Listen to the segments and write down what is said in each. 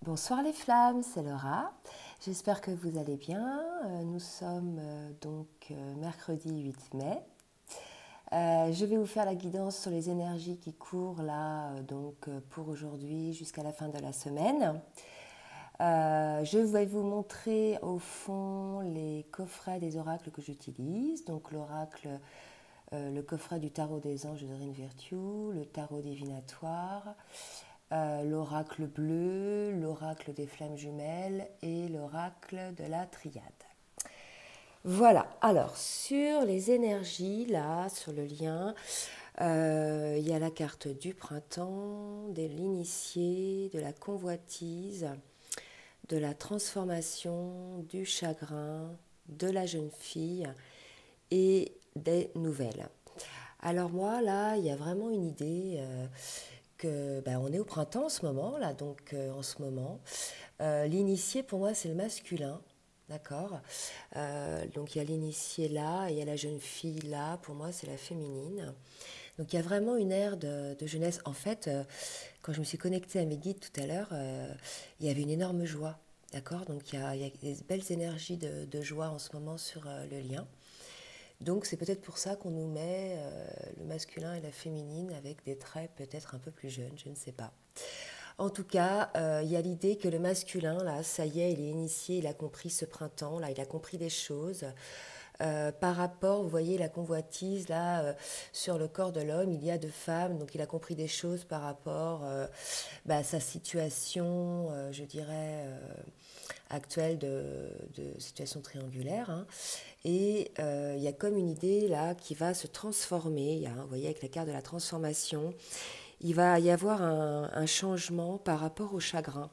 Bonsoir les flammes, c'est Laura. J'espère que vous allez bien. Nous sommes mercredi 8 mai. Je vais vous faire la guidance sur les énergies qui courent là pour aujourd'hui jusqu'à la fin de la semaine. Je vais vous montrer au fond les coffrets des oracles que j'utilise. Donc le coffret du tarot des anges de Dorine Virtue, le tarot divinatoire, l'oracle bleu, l'oracle des flammes jumelles et l'oracle de la triade. Voilà, alors sur les énergies, là, sur le lien, il y a la carte du printemps, de l'initié, de la convoitise, de la transformation, du chagrin, de la jeune fille et des nouvelles. Alors moi, là, il y a vraiment une idée on est au printemps en ce moment, là, en ce moment. L'initié, pour moi, c'est le masculin, d'accord. Donc il y a l'initié là, et il y a la jeune fille là, pour moi, c'est la féminine. Donc il y a vraiment une ère de jeunesse. En fait, quand je me suis connectée à mes guides tout à l'heure, il y avait une énorme joie, d'accord. Donc il y a des belles énergies de joie en ce moment sur le lien. Donc c'est peut-être pour ça qu'on nous met le masculin et la féminine avec des traits peut-être un peu plus jeunes, je ne sais pas. En tout cas, il y a l'idée que le masculin, là, ça y est, il est initié, il a compris ce printemps, là, il a compris des choses. Par rapport, vous voyez, la convoitise, là, sur le corps de l'homme, il y a deux femmes, donc il a compris des choses par rapport à sa situation, je dirais, actuelle de situation triangulaire. Hein. Et il y a comme une idée, là, qui va se transformer. Vous voyez, avec la carte de la transformation, il va y avoir un changement par rapport au chagrin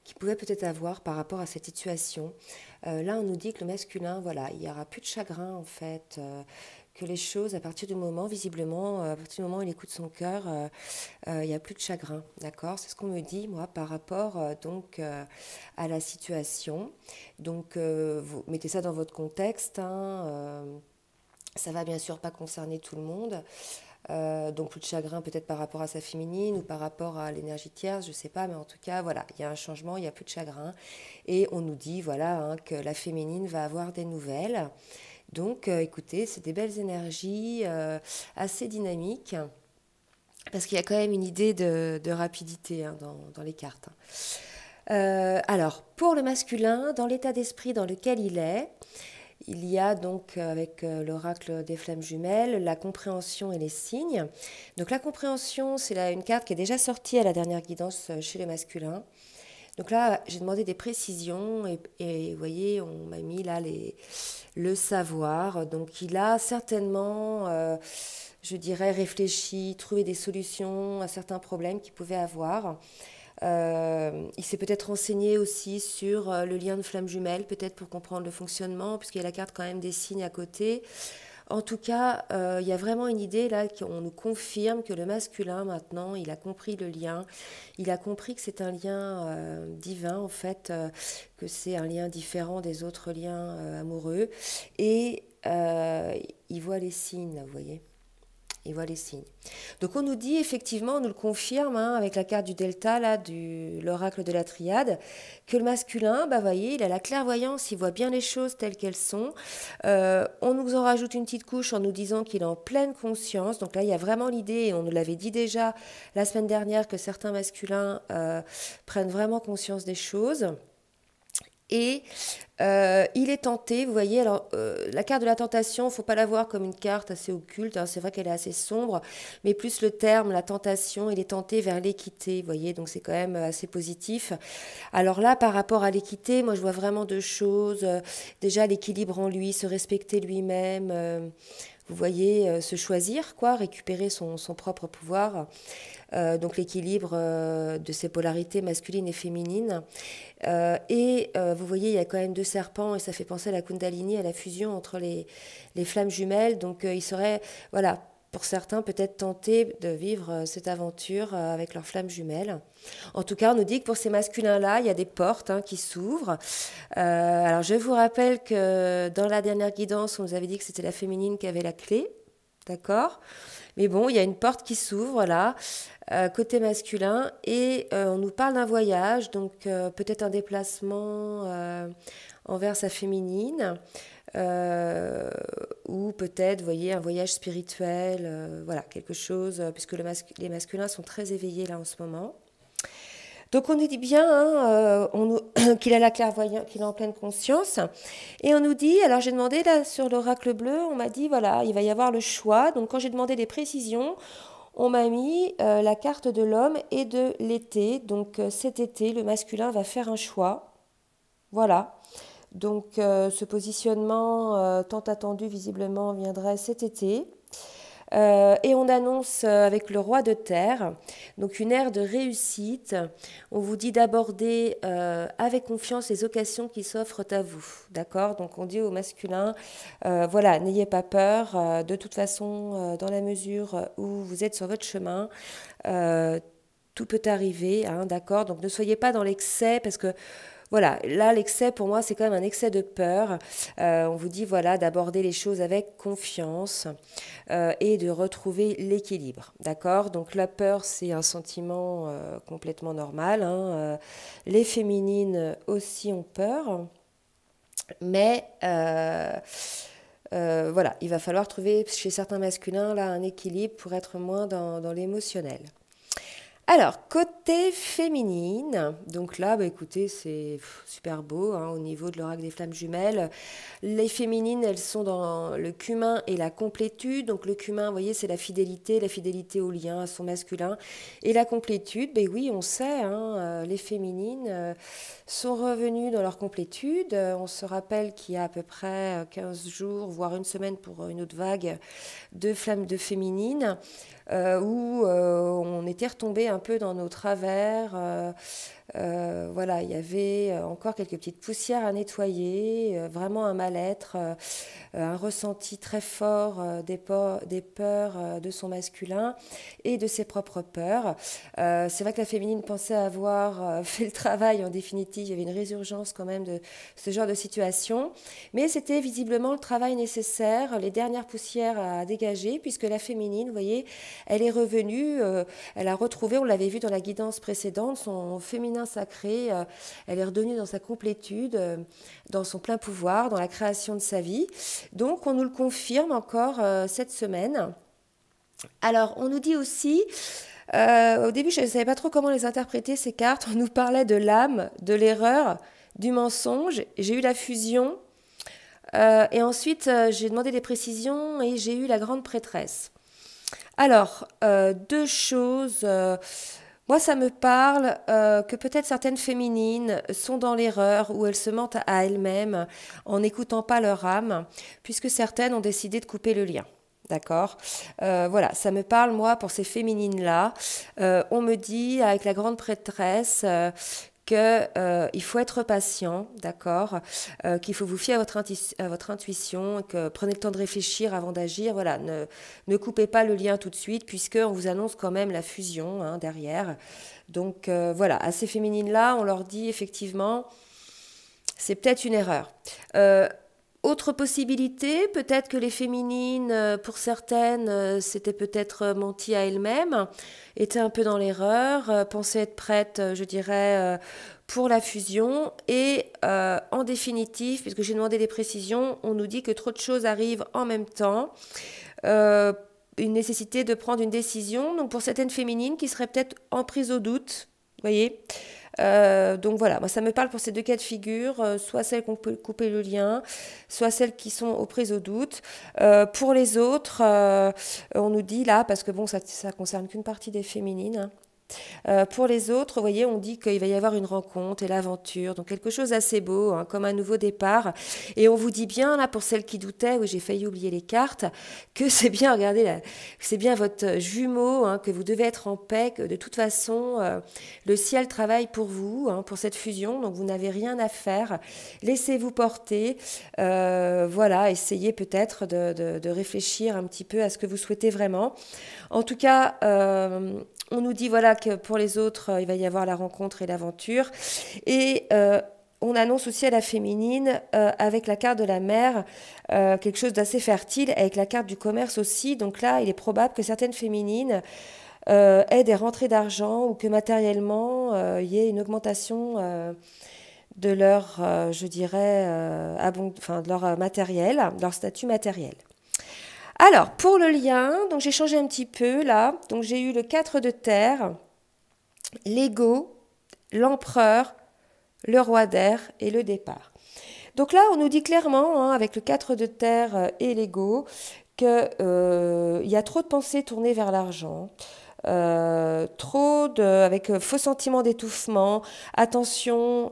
qu'il pouvait peut-être avoir par rapport à cette situation. Là, on nous dit que le masculin, voilà, il n'y aura plus de chagrin, en fait, que les choses, à partir du moment, visiblement, à partir du moment où il écoute son cœur, il n'y a plus de chagrin, d'accord. C'est ce qu'on me dit, moi, par rapport à la situation. Donc, vous mettez ça dans votre contexte, hein, ça va bien sûr pas concerner tout le monde. Donc plus de chagrin peut-être par rapport à sa féminine ou par rapport à l'énergie tierce, je ne sais pas, mais en tout cas, voilà, il y a un changement, il n'y a plus de chagrin. Et on nous dit, voilà, hein, que la féminine va avoir des nouvelles. Donc, écoutez, c'est des belles énergies assez dynamiques, parce qu'il y a quand même une idée de rapidité hein, dans les cartes. Alors, pour le masculin, dans l'état d'esprit dans lequel il y a donc avec l'oracle des flammes jumelles la compréhension et les signes. Donc la compréhension, c'est une carte qui est déjà sortie à la dernière guidance chez les masculins. Donc là, j'ai demandé des précisions et vous voyez, on m'a mis là le savoir. Donc il a certainement, je dirais, réfléchi, trouvé des solutions à certains problèmes qu'il pouvait avoir. Il s'est peut-être renseigné aussi sur le lien de flammes jumelles, peut-être pour comprendre le fonctionnement, puisqu'il y a la carte quand même des signes à côté. En tout cas, il y a vraiment une idée là qu'on nous confirme que le masculin maintenant, il a compris le lien, il a compris que c'est un lien divin en fait, que c'est un lien différent des autres liens amoureux, et il voit les signes, là, vous voyez. Il voit les signes. Donc on nous dit effectivement, on nous le confirme hein, avec la carte du delta, là, l'oracle de la triade, que le masculin, voyez, il a la clairvoyance, il voit bien les choses telles qu'elles sont. On nous en rajoute une petite couche en nous disant qu'il est en pleine conscience. Donc là, il y a vraiment l'idée, et on nous l'avait dit déjà la semaine dernière, que certains masculins prennent vraiment conscience des choses. Et il est tenté, vous voyez, alors la carte de la tentation, il ne faut pas la voir comme une carte assez occulte, hein, c'est vrai qu'elle est assez sombre, mais plus le terme, la tentation, il est tenté vers l'équité, vous voyez, donc c'est quand même assez positif. Alors là, par rapport à l'équité, moi je vois vraiment deux choses. Déjà l'équilibre en lui, se respecter lui-même, vous voyez, se choisir, quoi, récupérer son propre pouvoir. Donc l'équilibre de ces polarités masculines et féminines. Vous voyez, il y a quand même deux serpents et ça fait penser à la Kundalini, à la fusion entre les flammes jumelles. Donc il serait, voilà, pour certains peut-être tentés de vivre cette aventure avec leurs flammes jumelles. En tout cas, on nous dit que pour ces masculins-là, il y a des portes hein, qui s'ouvrent. Alors je vous rappelle que dans la dernière guidance, on nous avait dit que c'était la féminine qui avait la clé. d'accord? Mais bon, il y a une porte qui s'ouvre là, côté masculin, et on nous parle d'un voyage, donc peut-être un déplacement envers sa féminine, euh, ou peut-être, vous voyez, un voyage spirituel, voilà, quelque chose, puisque les masculins sont très éveillés là en ce moment. Donc on nous dit bien hein, qu'il a la clairvoyance, qu'il est en pleine conscience. Et on nous dit, alors j'ai demandé là sur l'oracle bleu, on m'a dit voilà, il va y avoir le choix. Donc quand j'ai demandé des précisions, on m'a mis la carte de l'homme et de l'été. Donc cet été, le masculin va faire un choix. Voilà. Donc ce positionnement tant attendu visiblement viendrait cet été. Et on annonce avec le roi de terre, donc une ère de réussite. On vous dit d'aborder avec confiance les occasions qui s'offrent à vous. D'accord? Donc on dit au masculin, voilà, n'ayez pas peur. De toute façon, dans la mesure où vous êtes sur votre chemin, euh, tout peut arriver. Hein, d'accord? Donc ne soyez pas dans l'excès parce que voilà, là, l'excès, pour moi, c'est quand même un excès de peur. On vous dit, voilà, d'aborder les choses avec confiance et de retrouver l'équilibre. D'accord? Donc, la peur, c'est un sentiment complètement normal. Hein. Les féminines aussi ont peur. Mais voilà, il va falloir trouver chez certains masculins là un équilibre pour être moins dans l'émotionnel. Alors, côté féminine, donc là, bah, écoutez, c'est super beau hein, au niveau de l'oracle des flammes jumelles. Les féminines, elles sont dans le cumin et la complétude. Donc le cumin, vous voyez, c'est la fidélité au lien, à son masculin. Et la complétude, ben oui, on sait, hein, les féminines sont revenues dans leur complétude. On se rappelle qu'il y a à peu près 15 jours, voire une semaine pour une autre vague de flammes de féminines. Où on était retombé un peu dans nos travers. Voilà, il y avait encore quelques petites poussières à nettoyer, vraiment un mal-être, un ressenti très fort des peurs de son masculin et de ses propres peurs. C'est vrai que la féminine pensait avoir fait le travail, en définitive, il y avait une résurgence quand même de ce genre de situation, mais c'était visiblement le travail nécessaire, les dernières poussières à dégager, puisque la féminine, vous voyez, elle est revenue, elle a retrouvé, on l'avait vu dans la guidance précédente, son féminin sacré, elle est redevenue dans sa complétude, dans son plein pouvoir, dans la création de sa vie. Donc on nous le confirme encore cette semaine. Alors on nous dit aussi, au début je ne savais pas trop comment les interpréter ces cartes, on nous parlait de l'âme, de l'erreur, du mensonge, j'ai eu la fusion, et ensuite j'ai demandé des précisions et j'ai eu la grande prêtresse. Alors, deux choses. Moi, ça me parle que peut-être certaines féminines sont dans l'erreur où elles se mentent à elles-mêmes en n'écoutant pas leur âme, puisque certaines ont décidé de couper le lien. D'accord. Voilà, ça me parle, moi, pour ces féminines-là. On me dit, avec la grande prêtresse, qu'il faut être patient, d'accord, qu'il faut vous fier à votre intuition, que prenez le temps de réfléchir avant d'agir. Voilà, ne coupez pas le lien tout de suite, puisqu'on vous annonce quand même la fusion hein, derrière. Donc voilà, à ces féminines-là, on leur dit effectivement, c'est peut-être une erreur. Autre possibilité, peut-être que les féminines, pour certaines, c'était peut-être menti à elles-mêmes, étaient un peu dans l'erreur, pensaient être prêtes, je dirais, pour la fusion. Et en définitive, puisque j'ai demandé des précisions, on nous dit que trop de choses arrivent en même temps. Une nécessité de prendre une décision, donc pour certaines féminines qui seraient peut-être en prise au doute, vous voyez. Donc voilà, moi ça me parle pour ces deux cas de figure, soit celles qu'on peut couper le lien, soit celles qui sont aux prises au doute. Pour les autres, on nous dit là, parce que bon, ça concerne qu'une partie des féminines, hein. Pour les autres, vous voyez, on dit qu'il va y avoir une rencontre et l'aventure, donc quelque chose d'assez beau, hein, comme un nouveau départ. Et on vous dit bien, là, pour celles qui doutaient, oui, j'ai failli oublier les cartes, que c'est bien, regardez, là, c'est bien votre jumeau, hein, que vous devez être en paix, que de toute façon, le ciel travaille pour vous, hein, pour cette fusion, donc vous n'avez rien à faire. Laissez-vous porter, voilà, essayez peut-être de réfléchir un petit peu à ce que vous souhaitez vraiment. En tout cas, on nous dit voilà que pour les autres, il va y avoir la rencontre et l'aventure. Et on annonce aussi à la féminine, avec la carte de la mer, quelque chose d'assez fertile, avec la carte du commerce aussi. Donc là, il est probable que certaines féminines aient des rentrées d'argent ou que matériellement, il y ait une augmentation de leur, je dirais, enfin, de leur matériel, de leur statut matériel. Alors, pour le lien, donc j'ai changé un petit peu là. Donc j'ai eu le 4 de terre, l'ego, l'empereur, le roi d'air et le départ. Donc là, on nous dit clairement, hein, avec le 4 de terre et l'ego, qu'il y a trop de pensées tournées vers l'argent. Avec faux sentiments d'étouffement, attention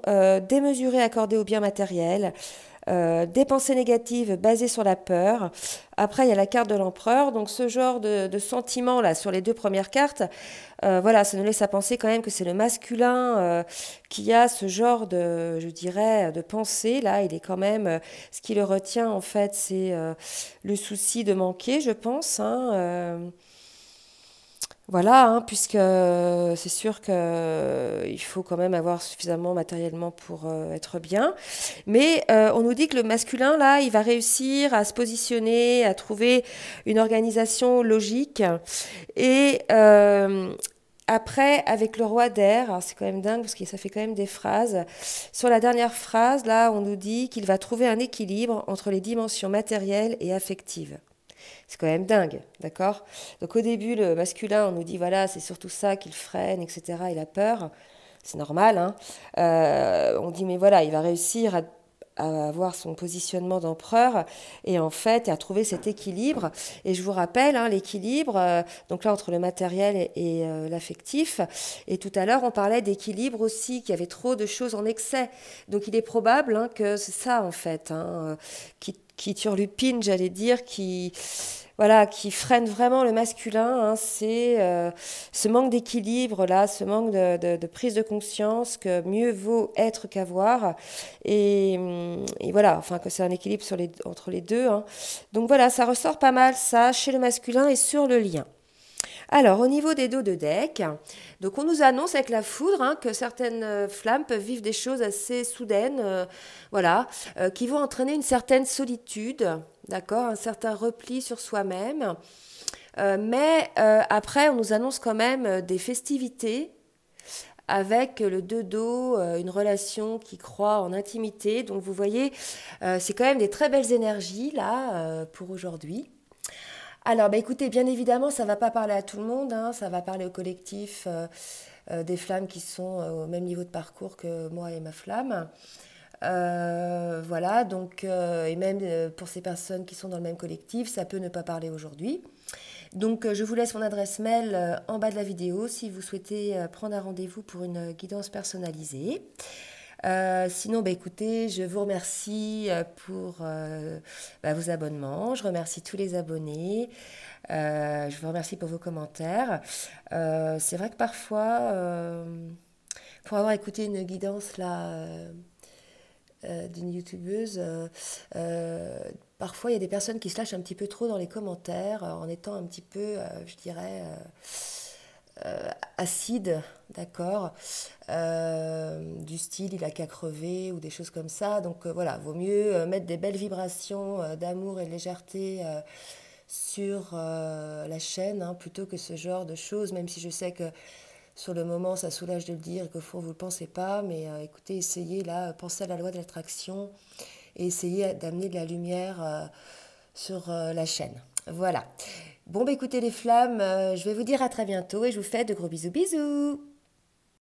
démesurée accordée aux biens matériels, des pensées négatives basées sur la peur. Après, il y a la carte de l'empereur. Donc, ce genre de sentiment là sur les deux premières cartes, voilà, ça nous laisse à penser quand même que c'est le masculin qui a ce genre de, je dirais, de pensée là. Il est quand même, ce qui le retient en fait, c'est le souci de manquer, je pense. Hein. Voilà, hein, puisque c'est sûr qu'il faut quand même avoir suffisamment matériellement pour être bien. Mais on nous dit que le masculin, là, il va réussir à se positionner, à trouver une organisation logique. Et après, avec le roi d'air, c'est quand même dingue parce que ça fait quand même des phrases. Sur la dernière phrase, là, on nous dit qu'il va trouver un équilibre entre les dimensions matérielles et affectives. C'est quand même dingue, d'accord? Donc au début, le masculin, on nous dit, voilà, c'est surtout ça qu'il freine, etc. Il a peur. C'est normal, hein. On dit, mais voilà, il va réussir à avoir son positionnement d'empereur et en fait à trouver cet équilibre. Et je vous rappelle, hein, l'équilibre, donc là entre le matériel et l'affectif. Et tout à l'heure, on parlait d'équilibre aussi, qu'il y avait trop de choses en excès. Donc il est probable, hein, que c'est ça en fait, hein, qui turlupine, j'allais dire, voilà, qui freine vraiment le masculin, hein, c'est ce manque d'équilibre là, ce manque de prise de conscience que mieux vaut être qu'avoir, et voilà, enfin que c'est un équilibre entre les deux. Hein. Donc voilà, ça ressort pas mal ça chez le masculin et sur le lien. Alors, au niveau des dos de deck, donc on nous annonce avec la foudre, hein, que certaines flammes peuvent vivre des choses assez soudaines, voilà, qui vont entraîner une certaine solitude, d'accord, un certain repli sur soi-même. Mais après, on nous annonce quand même des festivités avec le deux dos, une relation qui croît en intimité. Donc vous voyez, c'est quand même des très belles énergies là pour aujourd'hui. Alors, bah, écoutez, bien évidemment, ça ne va pas parler à tout le monde, hein, ça va parler au collectif des flammes qui sont au même niveau de parcours que moi et ma flamme. Voilà, donc, et même pour ces personnes qui sont dans le même collectif, ça peut ne pas parler aujourd'hui. Donc, je vous laisse mon adresse mail en bas de la vidéo si vous souhaitez prendre un rendez-vous pour une guidance personnalisée. Sinon, bah, écoutez, je vous remercie pour vos abonnements. Je remercie tous les abonnés. Je vous remercie pour vos commentaires. C'est vrai que parfois, pour avoir écouté une guidance là d'une youtubeuse, parfois il y a des personnes qui se lâchent un petit peu trop dans les commentaires en étant un petit peu, je dirais, acide, d'accord, du style il a qu'à crever ou des choses comme ça. Donc voilà, vaut mieux mettre des belles vibrations d'amour et de légèreté sur la chaîne, hein, plutôt que ce genre de choses, même si je sais que sur le moment ça soulage de le dire et qu'au fond vous ne le pensez pas, mais écoutez, essayez là, pensez à la loi de l'attraction et essayez d'amener de la lumière sur la chaîne. Voilà. Bon, bah écoutez les flammes, je vais vous dire à très bientôt et je vous fais de gros bisous bisous.